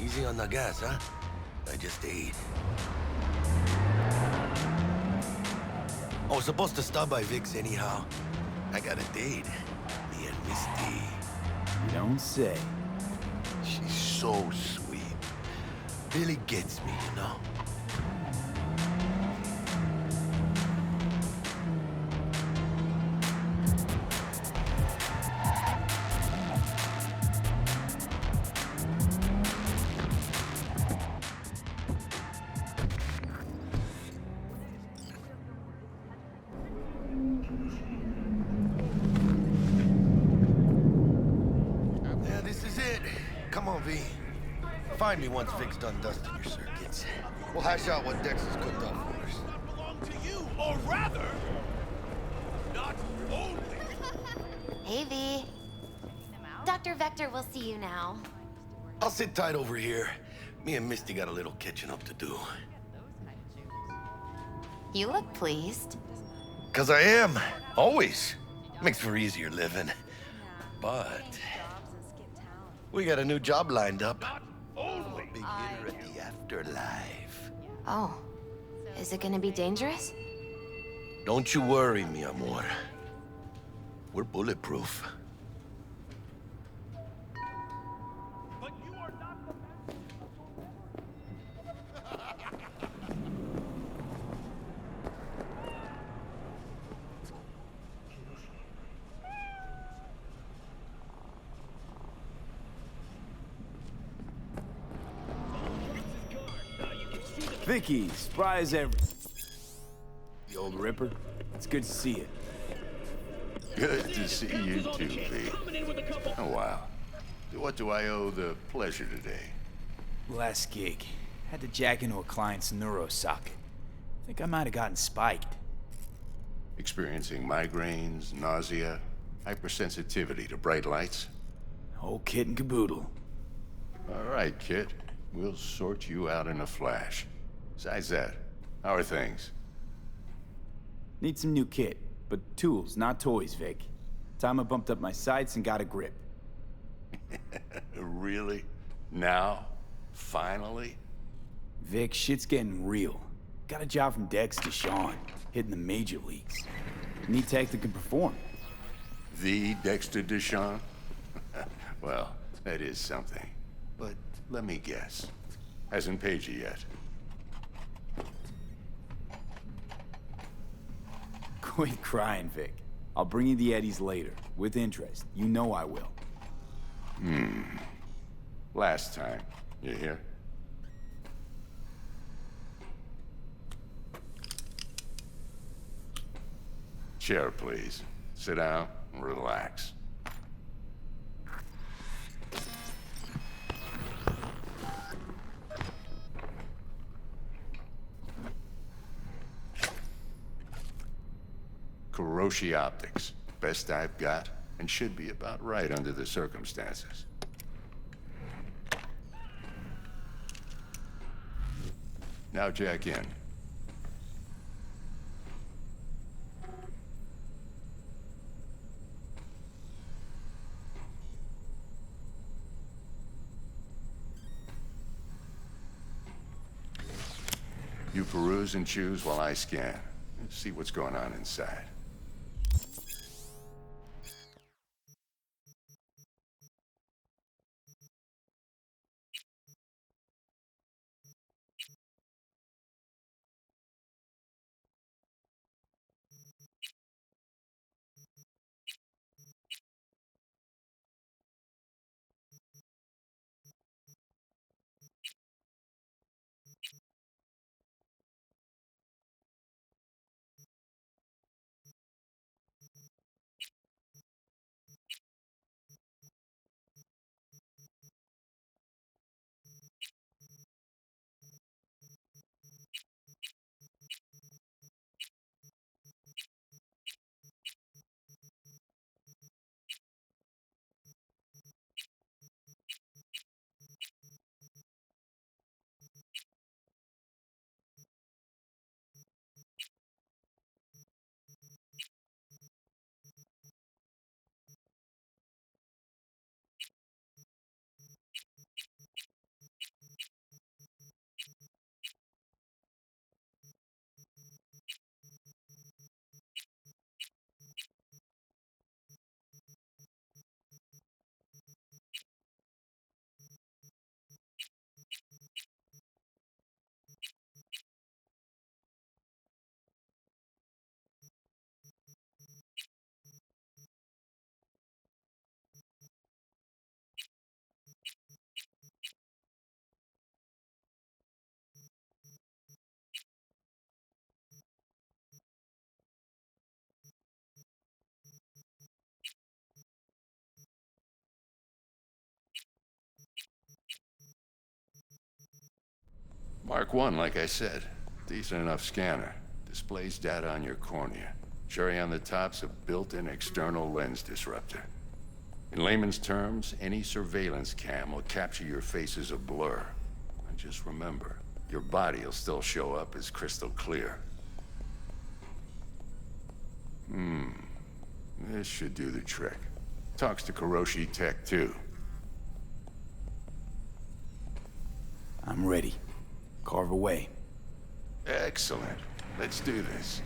Easy on the gas, huh? I just ate. I was supposed to stop by Vic's anyhow. I got a date. Me and Misty. You don't say. She's so sweet. Really gets me, you know? Yeah, this is it. Come on, V. Find me once Vic's done dusting your circuits. We'll hash out what Dex has cooked up for us. Not belong to you, or rather, not only. Hey, V. Dr. Vector will see you now. I'll sit tight over here. Me and Misty got a little catching up to do. You look pleased. 'Cause I am. Always. Makes for easier living. But we got a new job lined up. Not only. Big hitter at the afterlife. Oh. Is it gonna be dangerous? Don't you worry, mi amor. We're bulletproof. But you are not the Vicky, spry as ever. The old Ripper. It's good to see you. Good to see you too, V. Oh, wow. What do I owe the pleasure today? Last gig. Had to jack into a client's neuro socket. Think I might have gotten spiked. Experiencing migraines, nausea, hypersensitivity to bright lights? Whole kit and caboodle. All right, kid. We'll sort you out in a flash. Besides that, how are things? Need some new kit, but tools, not toys, Vic. Time I bumped up my sights and got a grip. Really? Now? Finally? Vic, shit's getting real. Got a job from Dex to Sean, hitting the major leagues. Need tech that can perform. The Dexter Deshawn? Well, that is something. But let me guess. Hasn't paid you yet. Quit crying, Vic. I'll bring you the Eddies later, with interest. You know I will. Last time. You hear? Chair, please. Sit down and relax. Kuroshi Optics. Best I've got, and should be about right under the circumstances. Now jack in. You peruse and choose while I scan. See what's going on inside. Mark 1, like I said. Decent enough scanner. Displays data on your cornea. Cherry on the top's a built-in external lens disruptor. In layman's terms, any surveillance cam will capture your face as a blur. And just remember, your body will still show up as crystal clear. This should do the trick. Talks to Kuroshi Tech, too. I'm ready. Carve away. Excellent. Let's do this.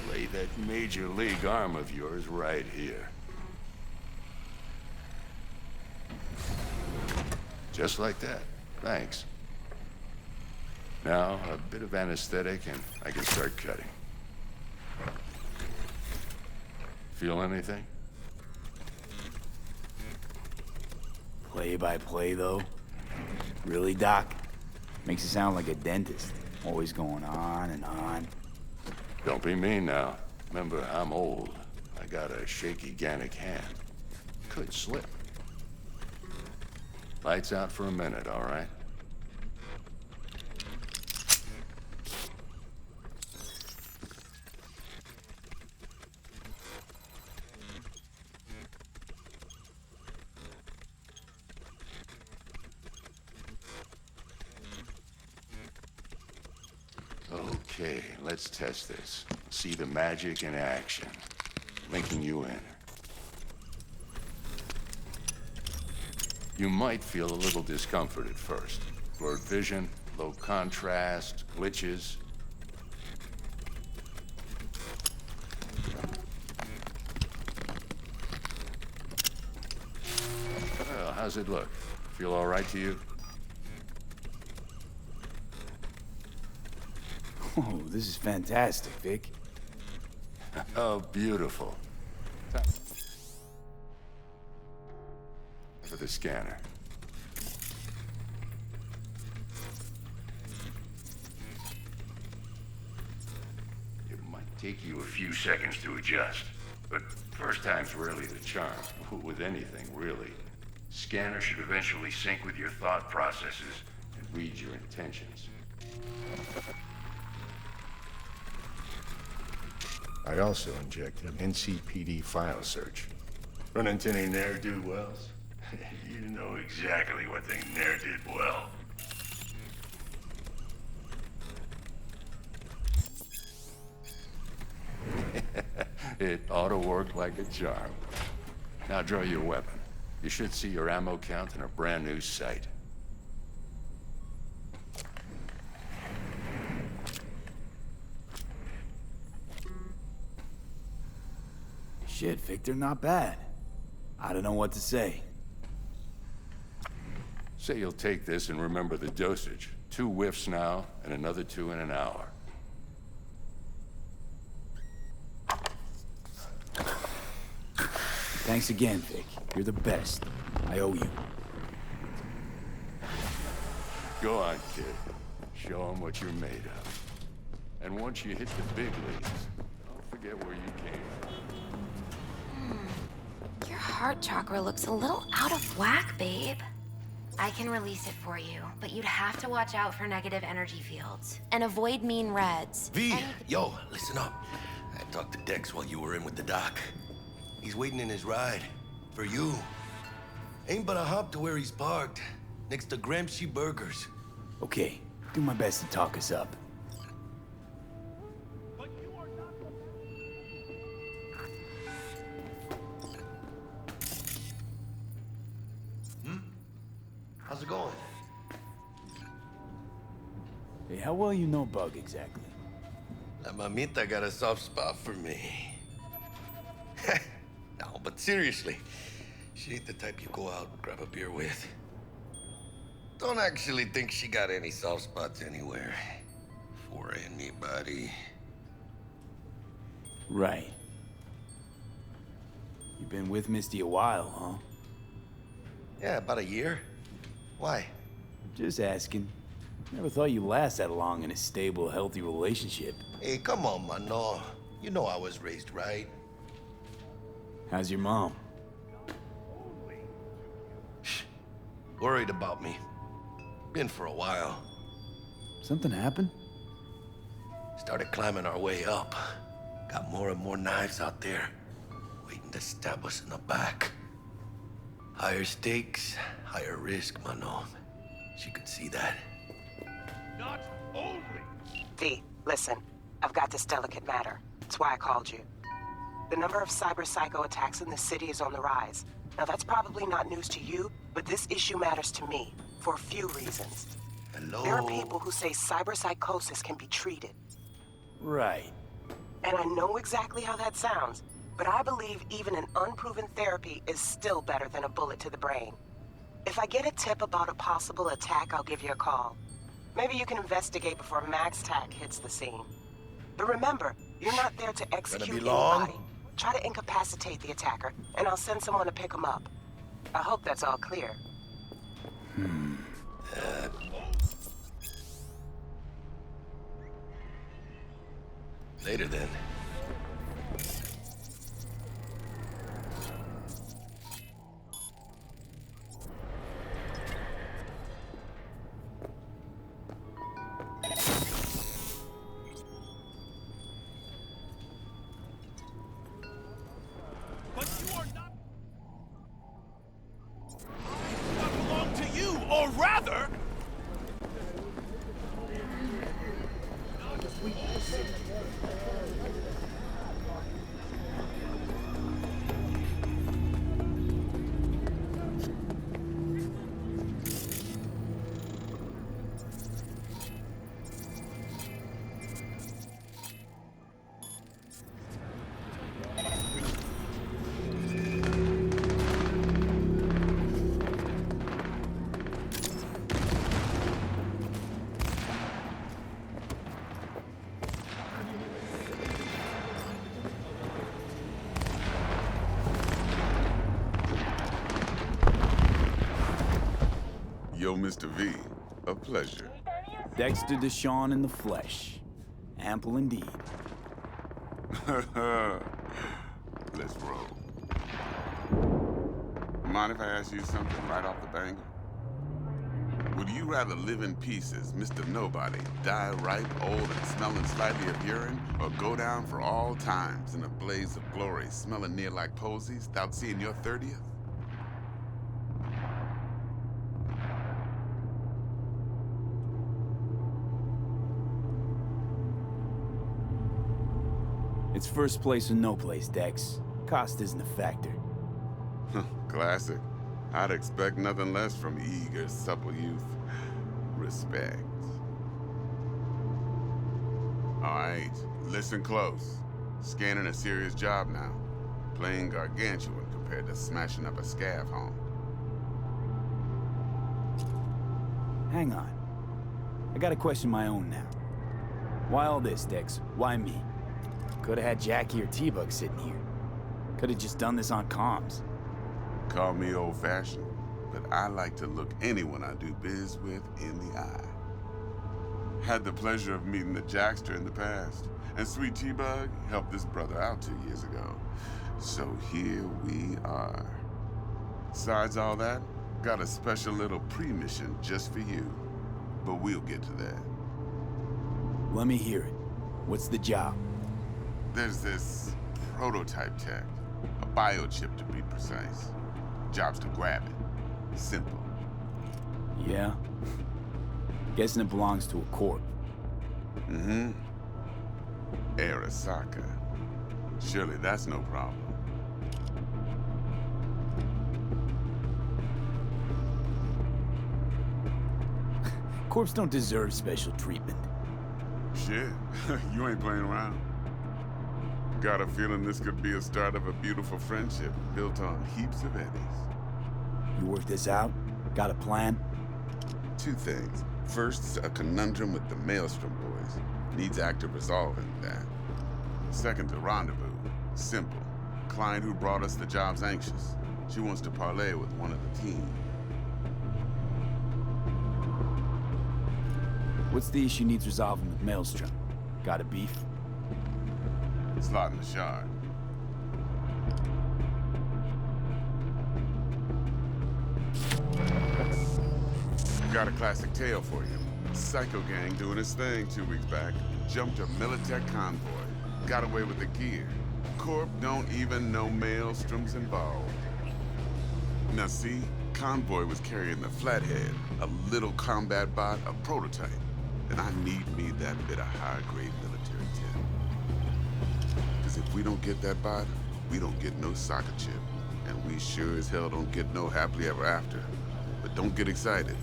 Lay that major league arm of yours right here. Just like that. Thanks. Now, a bit of anesthetic and I can start cutting. Feel anything? Play by play, though? Really, Doc? Makes it sound like a dentist. Always going on and on. Don't be mean now. Remember, I'm old. I got a shaky Gannic hand. Could slip. Lights out for a minute, all right? Okay, let's test this. See the magic in action. Linking you in. You might feel a little discomfort at first. Blurred vision, low contrast, glitches. Well, how's it look? Feel all right to you? Oh, this is fantastic, Vic. Oh, beautiful. For the scanner. It might take you a few seconds to adjust, but first time's rarely the charm. With anything, really. Scanner should eventually sync with your thought processes and read your intentions. I also injected an NCPD file search. Run into any ne'er-do-wells? You know exactly what they ne'er did well. It ought to work like a charm. Now draw your weapon. You should see your ammo count in a brand new sight. Shit, Victor, not bad. I don't know what to say. Say you'll take this and remember the dosage. 2 whiffs now, and another 2 in an hour. Thanks again, Vic. You're the best. I owe you. Go on, kid. Show them what you're made of. And once you hit the big leagues, don't forget where you came from. Your heart chakra looks a little out of whack, babe. I can release it for you, but you'd have to watch out for negative energy fields. And avoid mean reds. V, yo, listen up. I talked to Dex while you were in with the doc. He's waiting in his ride. For you. Ain't but a hop to where he's parked. Next to Gramsci Burgers. Okay, do my best to talk us up. How's it going? Hey, how well you know Bug exactly? La mamita got a soft spot for me. No, but seriously, she ain't the type you go out and grab a beer with. Don't actually think she got any soft spots anywhere. For anybody. Right. You've been with Misty a while, huh? Yeah, about a year. Why? Just asking. Never thought you'd last that long in a stable, healthy relationship. Hey, come on, Mano. You know I was raised right. How's your mom? Worried about me. Been for a while. Something happened? Started climbing our way up. Got more and more knives out there, waiting to stab us in the back. Higher stakes, higher risk, Manon. She could see that. Not only. V, listen. I've got this delicate matter. That's why I called you. The number of cyber-psycho attacks in the city is on the rise. Now, that's probably not news to you, but this issue matters to me for a few reasons. Hello? There are people who say cyberpsychosis can be treated. Right. And I know exactly how that sounds, but I believe even an unproven therapy is still better than a bullet to the brain. If I get a tip about a possible attack, I'll give you a call. Maybe you can investigate before Max Tack hits the scene. But remember, you're not there to execute long? anybody. Try to incapacitate the attacker, and I'll send someone to pick him up. I hope that's all clear. Later then. But you are not. I belong to you, or rather. Yo, Mr. V, a pleasure. Dexter Deshawn in the flesh. Ample indeed. Let's roll. Mind if I ask you something right off the banger? Would you rather live in pieces, Mr. Nobody, die ripe, old, and smelling slightly of urine, or go down for all times in a blaze of glory, smelling near like posies, without seeing your 30th? It's first place or no place, Dex. Cost isn't a factor. Classic. I'd expect nothing less from eager, supple youth. Respect. All right, listen close. Scanning a serious job now. Playing gargantuan compared to smashing up a scav home. Hang on. I gotta question my own now. Why all this, Dex? Why me? Could've had Jackie or T-Bug sitting here. Could've just done this on comms. Call me old-fashioned, but I like to look anyone I do biz with in the eye. Had the pleasure of meeting the Jackster in the past, and Sweet T-Bug helped this brother out 2 years ago. So here we are. Besides all that, got a special little pre-mission just for you. But we'll get to that. Let me hear it. What's the job? There's this prototype tech, a biochip to be precise. Job's to grab it. Simple. Yeah? Guessing it belongs to a corp. Mm-hmm. Arasaka. Surely that's no problem. Corps don't deserve special treatment. Shit, you ain't playing around. Got a feeling this could be a start of a beautiful friendship built on heaps of eddies. You work this out? Got a plan? Two things. First, a conundrum with the Maelstrom boys. Needs active resolving that. Second, a rendezvous. Simple. Client who brought us the job's anxious. She wants to parlay with one of the team. What's the issue needs resolving with Maelstrom? Got a beef? Slot in the shard. Got a classic tale for you. Psycho gang doing his thing 2 weeks back. Jumped a Militech convoy. Got away with the gear. Corp don't even know Maelstrom's involved. Now see, convoy was carrying the Flathead, a little combat bot, a prototype. And I need me that bit of high-grade military tech. Because if we don't get that bot, we don't get no soccer chip. And we sure as hell don't get no happily ever after. But don't get excited.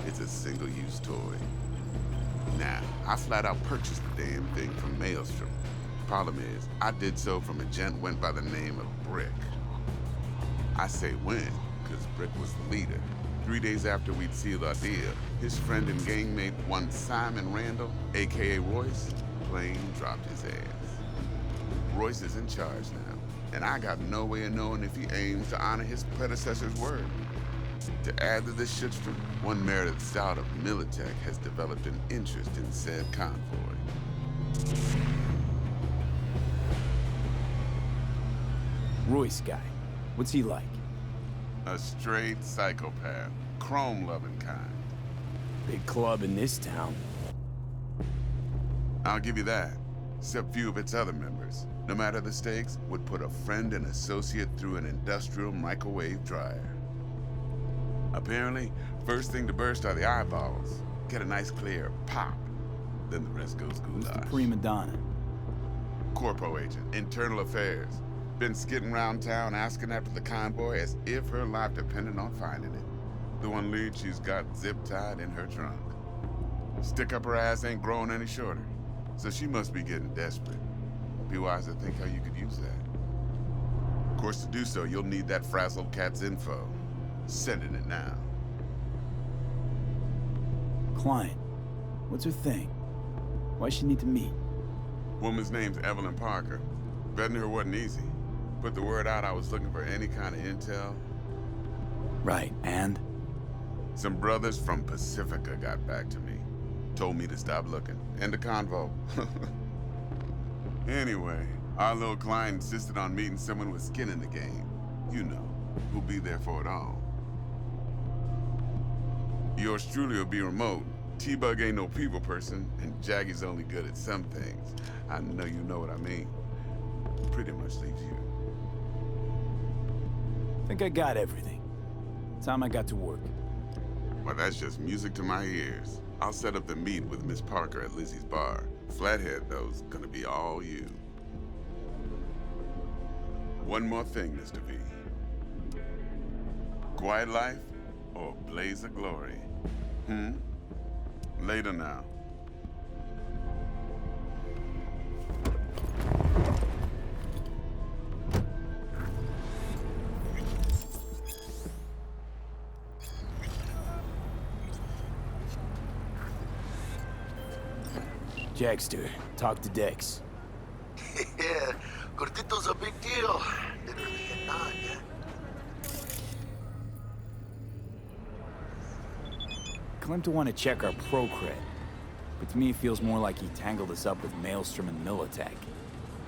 It's a single-use toy. Now, I flat out purchased the damn thing from Maelstrom. Problem is, I did so from a gent went by the name of Brick. I say when, because Brick was the leader. 3 days after we'd sealed our deal, his friend and gangmate, one Simon Randall, aka Royce, plain dropped his ass. Royce is in charge now, and I got no way of knowing if he aims to honor his predecessor's word. To add to this shitstorm, one Meredith Stout of Militech has developed an interest in said convoy. Royce guy. What's he like? A straight psychopath, chrome-loving kind. Big club in this town. I'll give you that. Except few of its other members, no matter the stakes, would put a friend and associate through an industrial microwave dryer. Apparently, first thing to burst are the eyeballs. Get a nice clear pop. Then the rest goes Who's goulash. the prima donna? Corpo agent, internal affairs. Been skidding around town asking after the convoy as if her life depended on finding it. The one lead she's got zip-tied in her trunk. Stick up her ass ain't growing any shorter, so she must be getting desperate. Be wise to think how you could use that. Of course, to do so, you'll need that frazzled cat's info. Sending it now. Client. What's her thing? Why she need to meet? Woman's name's Evelyn Parker. Vetting her wasn't easy. Put the word out I was looking for any kind of intel. Right, and? Some brothers from Pacifica got back to me. Told me to stop looking. End of convo. Anyway, our little client insisted on meeting someone with skin in the game. You know, who'll be there for it all. Yours truly will be remote. T-Bug ain't no people person, and Jaggy's only good at some things. I know you know what I mean. Pretty much leaves you. Think I got everything. Time I got to work. Well, that's just music to my ears. I'll set up the meet with Miss Parker at Lizzie's bar. Flathead, though's gonna be all you. One more thing, Mr. V. Quiet life or blaze of glory? Later now. Jackster, talk to Dex. Yeah, Cortito's a big deal. Literally a nod, yeah. Claimed to want to check our pro cred, but to me it feels more like he tangled us up with Maelstrom and Militech.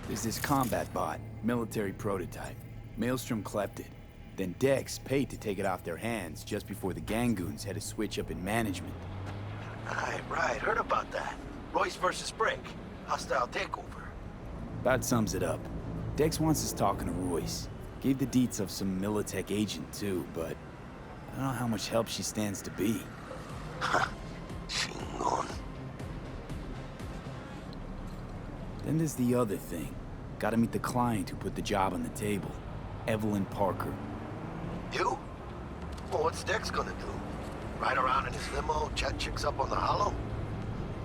There's this combat bot, military prototype. Maelstrom clept it. Then Dex paid to take it off their hands just before the Gangoons had a switch up in management. Right, heard about that. Royce versus Brick. Hostile takeover. About sums it up. Dex wants us talking to Royce. Gave the deets of some Militech agent too, but I don't know how much help she stands to be. Chingon. Then there's the other thing. Gotta meet the client who put the job on the table. Evelyn Parker. You? Well, what's Dex gonna do? Ride around in his limo, chat chicks up on the hollow?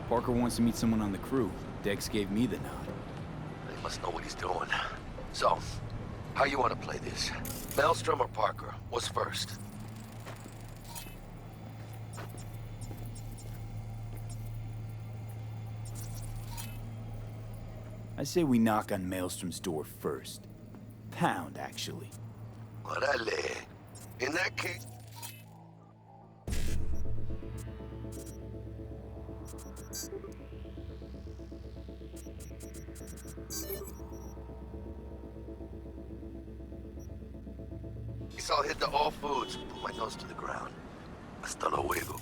Parker wants to meet someone on the crew. Dex gave me the nod. He must know what he's doing. So, how you want to play this? Maelstrom or Parker? What's first? I say we knock on Maelstrom's door first. Pound, actually. Orale. In that case... I'll hit the all foods, put my nose to the ground. Hasta luego.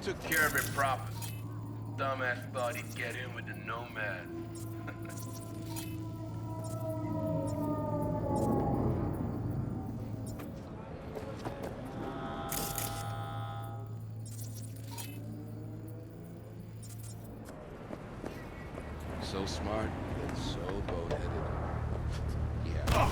took care of it proper. Dumbass thought he'd get in with the nomad. So smart, yet so bow-headed. Yeah.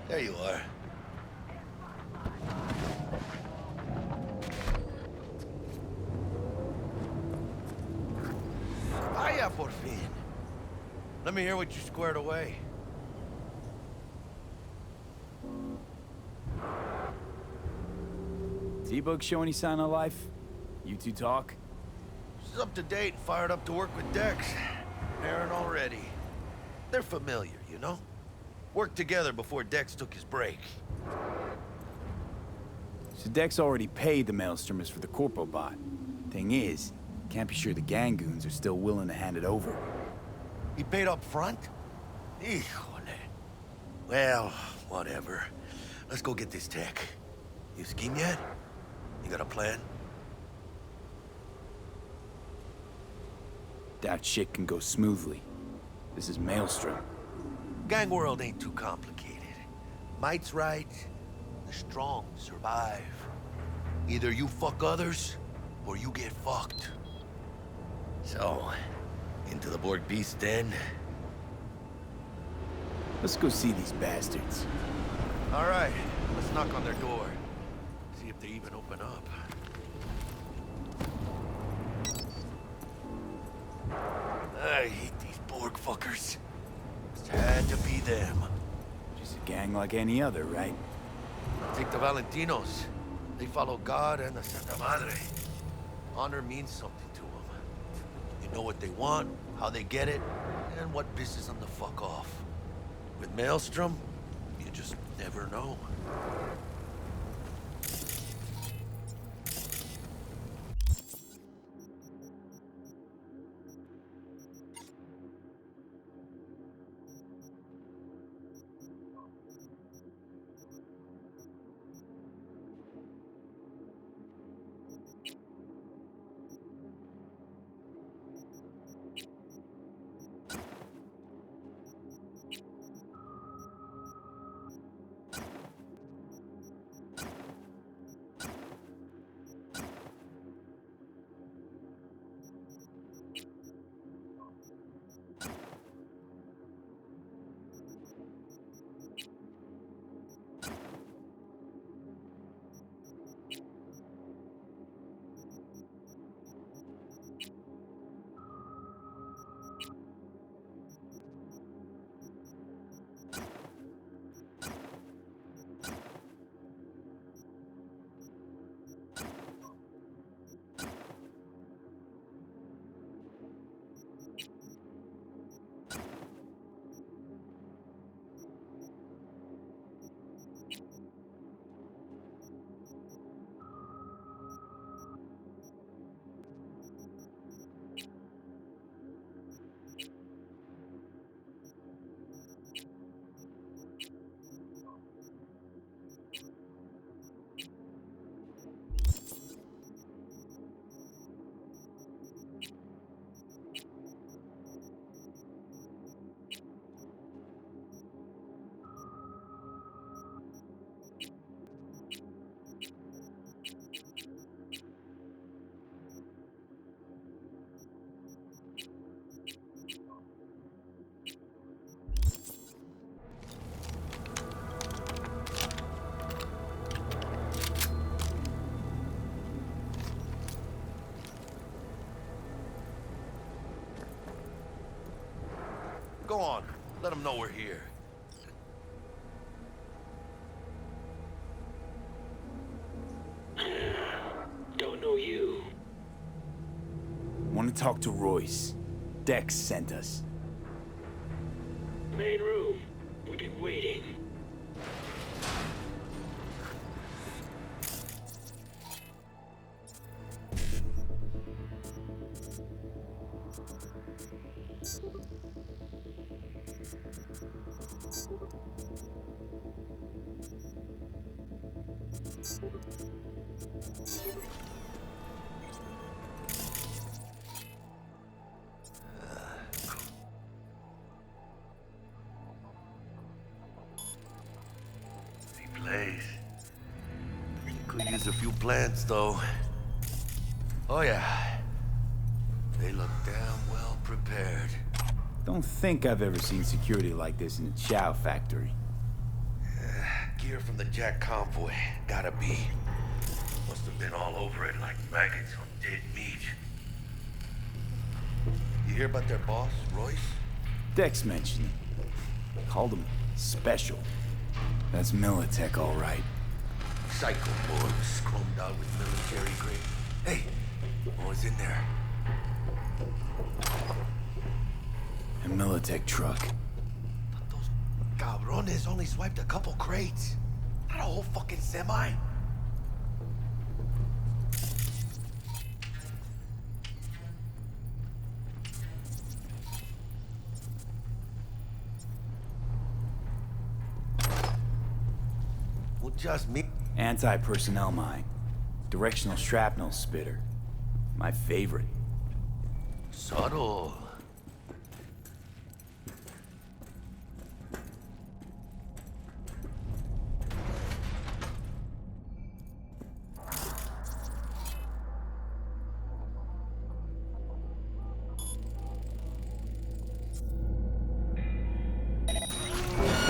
There you are. Vaya por fin. Let me hear what you squared away. T-Bug show any sign of life? You two talk? She's up to date, fired up to work with Dex. Aaron already. They're familiar, you know? Worked together before Dex took his break. So Dex already paid the Maelstromers for the Corpo bot. Thing is, can't be sure the Gangoons are still willing to hand it over. He paid up front? Híjole. Well, whatever. Let's go get this tech. You scheme yet? You got a plan? That shit can go smoothly. This is Maelstrom. Gang world ain't too complicated. Might's right, the strong survive. Either you fuck others, or you get fucked. So, into the Borg Beast Den? Let's go see these bastards. All right, let's knock on their door. See if they even open up. I hate these Borg fuckers. It had to be them. Just a gang like any other, right? Take the Valentinos. They follow God and the Santa Madre. Honor means something to them. You know what they want, how they get it, and what pisses them the fuck off. With Maelstrom, you just never know. Go on. Let them know we're here. Don't know you. Want to talk to Royce. Dex sent us. Main room. We've been waiting. Place. Could use a few plants, though. Oh, yeah. They look damn well prepared. Don't think I've ever seen security like this in a chow factory. Gear from the Jack convoy. Gotta be. Must have been all over it like maggots on dead meat. You hear about their boss, Royce? Dex mentioned it. Called him special. That's Militech, all right. Psycho boy was scrummed out with military grade. Hey, what was in there? A Militech truck. But those cabrones only swiped a couple crates. Not a whole fucking semi. Well, just me. Anti-personnel mine. Directional shrapnel spitter. My favorite. Subtle.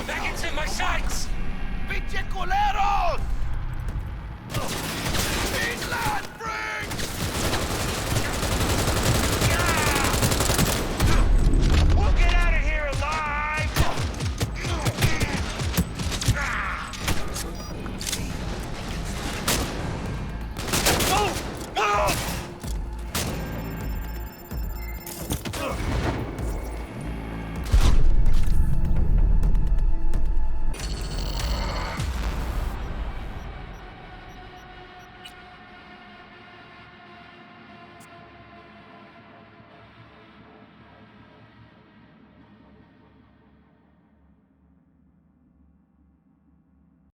Maggots in my sights! ¡Pinche culeros!